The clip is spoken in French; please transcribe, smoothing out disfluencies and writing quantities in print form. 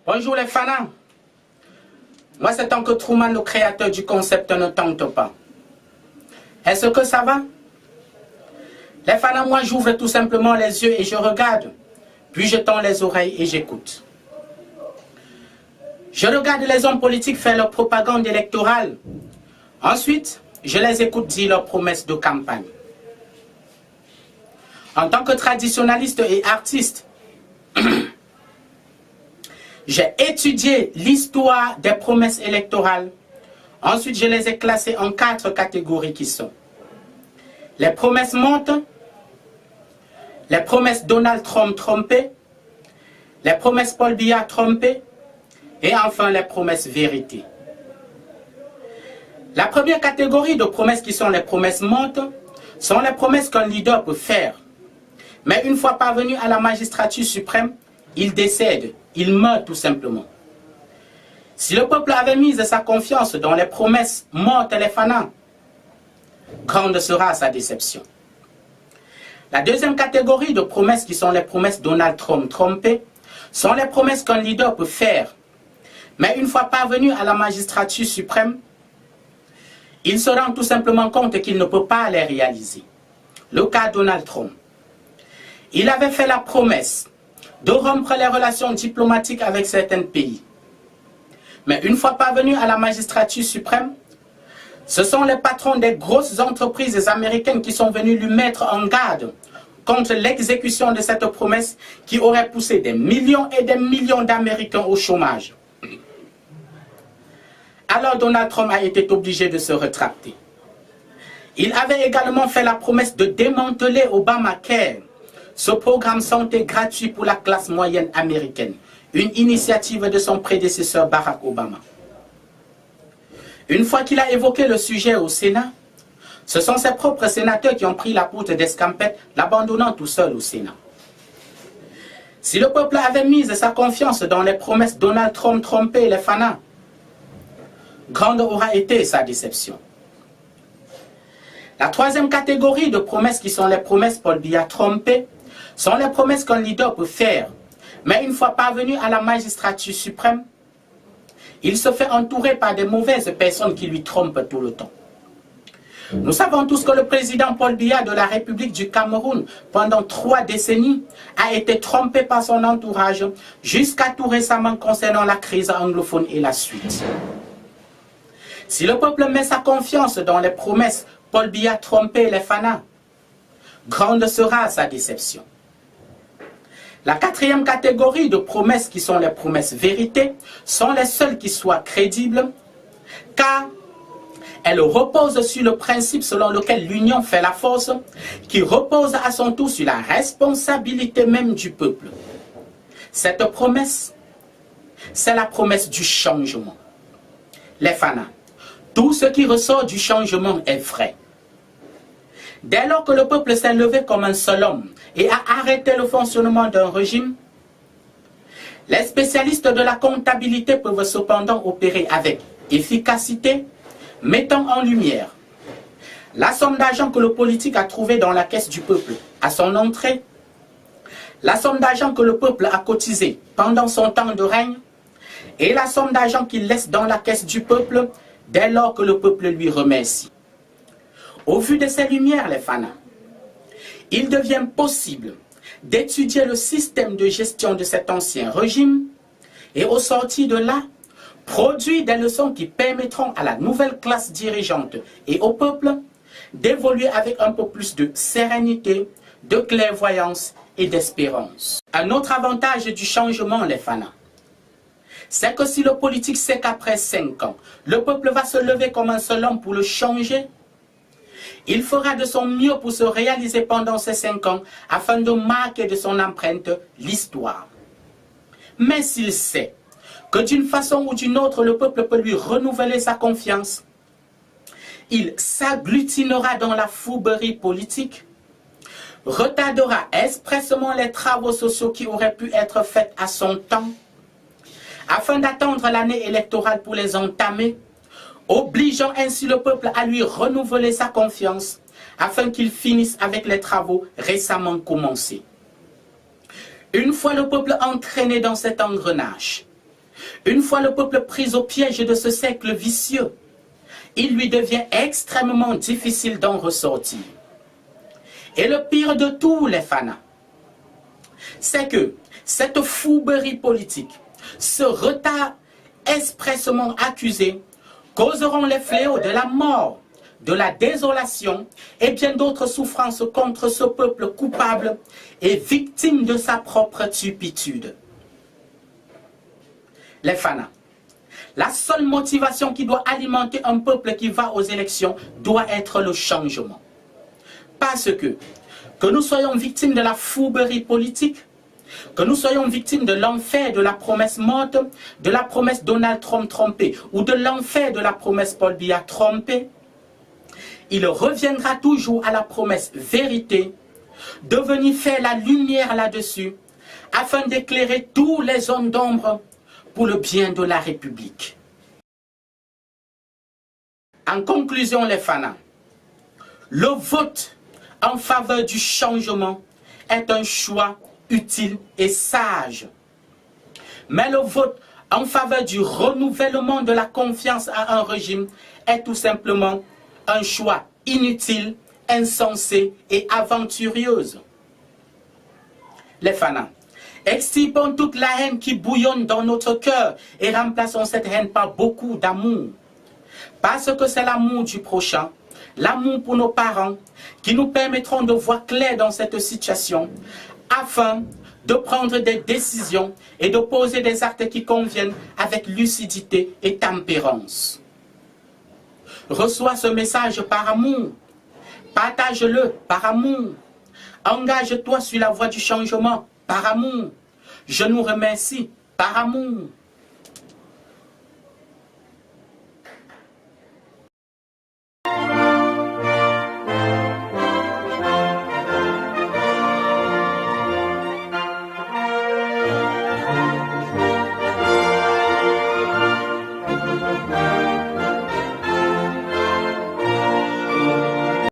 Bonjour les fanats. Moi c'est Oncle Truman, le créateur du concept Ne tente pas. Est-ce que ça va? Les fanats, moi j'ouvre tout simplement les yeux et je regarde. Puis je tends les oreilles et j'écoute. Je regarde les hommes politiques faire leur propagande électorale. Ensuite, je les écoute dire leurs promesses de campagne. En tant que traditionnaliste et artiste, j'ai étudié l'histoire des promesses électorales. Ensuite, je les ai classées en 4 catégories qui sont les promesses montes, les promesses Donald Trump trompées, les promesses Paul Biya trompées et enfin les promesses vérité. La première catégorie de promesses qui sont les promesses montes sont les promesses qu'un leader peut faire. Mais une fois parvenu à la magistrature suprême, il décède, il meurt tout simplement. Si le peuple avait mis sa confiance dans les promesses mortes et les fanats, grande sera sa déception. La deuxième catégorie de promesses qui sont les promesses Donald Trump trompées sont les promesses qu'un leader peut faire. Mais une fois parvenu à la magistrature suprême, il se rend tout simplement compte qu'il ne peut pas les réaliser. Le cas Donald Trump. Il avait fait la promesse de rompre les relations diplomatiques avec certains pays. Mais une fois parvenu à la magistrature suprême, ce sont les patrons des grosses entreprises américaines qui sont venus lui mettre en garde contre l'exécution de cette promesse qui aurait poussé des millions et des millions d'Américains au chômage. Alors Donald Trump a été obligé de se rétracter. Il avait également fait la promesse de démanteler Obamacare, ce programme santé gratuit pour la classe moyenne américaine, une initiative de son prédécesseur Barack Obama. Une fois qu'il a évoqué le sujet au Sénat, ce sont ses propres sénateurs qui ont pris la poutre d'escampette, l'abandonnant tout seul au Sénat. Si le peuple avait mis sa confiance dans les promesses Donald Trump trompées et les fanats, grande aura été sa déception. La troisième catégorie de promesses qui sont les promesses Paul Biya trompées sont les promesses qu'un leader peut faire. Mais une fois parvenu à la magistrature suprême, il se fait entourer par des mauvaises personnes qui lui trompent tout le temps. Nous savons tous que le président Paul Biya de la République du Cameroun, pendant 3 décennies, a été trompé par son entourage jusqu'à tout récemment concernant la crise anglophone et la suite. Si le peuple met sa confiance dans les promesses Paul Biya trompées les fanats, grande sera sa déception. La quatrième catégorie de promesses qui sont les promesses vérité sont les seules qui soient crédibles, car elles reposent sur le principe selon lequel l'union fait la force, qui repose à son tour sur la responsabilité même du peuple. Cette promesse, c'est la promesse du changement. Les fanats, tout ce qui ressort du changement est vrai. Dès lors que le peuple s'est levé comme un seul homme et a arrêté le fonctionnement d'un régime, les spécialistes de la comptabilité peuvent cependant opérer avec efficacité, mettant en lumière la somme d'argent que le politique a trouvée dans la caisse du peuple à son entrée, la somme d'argent que le peuple a cotisé pendant son temps de règne et la somme d'argent qu'il laisse dans la caisse du peuple dès lors que le peuple lui remercie. Au vu de ces lumières, les fanats, il devient possible d'étudier le système de gestion de cet ancien régime et au sortir de là, produire des leçons qui permettront à la nouvelle classe dirigeante et au peuple d'évoluer avec un peu plus de sérénité, de clairvoyance et d'espérance. Un autre avantage du changement, les fanats, c'est que si le politique sait qu'après 5 ans, le peuple va se lever comme un seul homme pour le changer, il fera de son mieux pour se réaliser pendant ces 5 ans afin de marquer de son empreinte l'histoire. Mais s'il sait que d'une façon ou d'une autre, le peuple peut lui renouveler sa confiance, il s'agglutinera dans la fourberie politique, retardera expressément les travaux sociaux qui auraient pu être faits à son temps, afin d'attendre l'année électorale pour les entamer, obligeant ainsi le peuple à lui renouveler sa confiance afin qu'il finisse avec les travaux récemment commencés. Une fois le peuple entraîné dans cet engrenage, une fois le peuple pris au piège de ce cercle vicieux, il lui devient extrêmement difficile d'en ressortir. Et le pire de tous les fanas, c'est que cette fouberie politique, ce retard expressément accusé, causeront les fléaux de la mort, de la désolation et bien d'autres souffrances contre ce peuple coupable et victime de sa propre turpitude. Les fanas, la seule motivation qui doit alimenter un peuple qui va aux élections doit être le changement. Parce que nous soyons victimes de la fouberie politique, que nous soyons victimes de l'enfer de la promesse morte, de la promesse Donald Trump trompée ou de l'enfer de la promesse Paul Biya trompée, il reviendra toujours à la promesse vérité de venir faire la lumière là-dessus afin d'éclairer tous les zones d'ombre pour le bien de la République. En conclusion, les fanas, le vote en faveur du changement est un choix utile et sage. Mais le vote en faveur du renouvellement de la confiance à un régime est tout simplement un choix inutile, insensé et aventureuse. Les fanas, extirpons toute la haine qui bouillonne dans notre cœur et remplaçons cette haine par beaucoup d'amour. Parce que c'est l'amour du prochain, l'amour pour nos parents, qui nous permettront de voir clair dans cette situation, afin de prendre des décisions et de poser des actes qui conviennent avec lucidité et tempérance. Reçois ce message par amour, partage-le par amour, engage-toi sur la voie du changement par amour, je nous remercie par amour.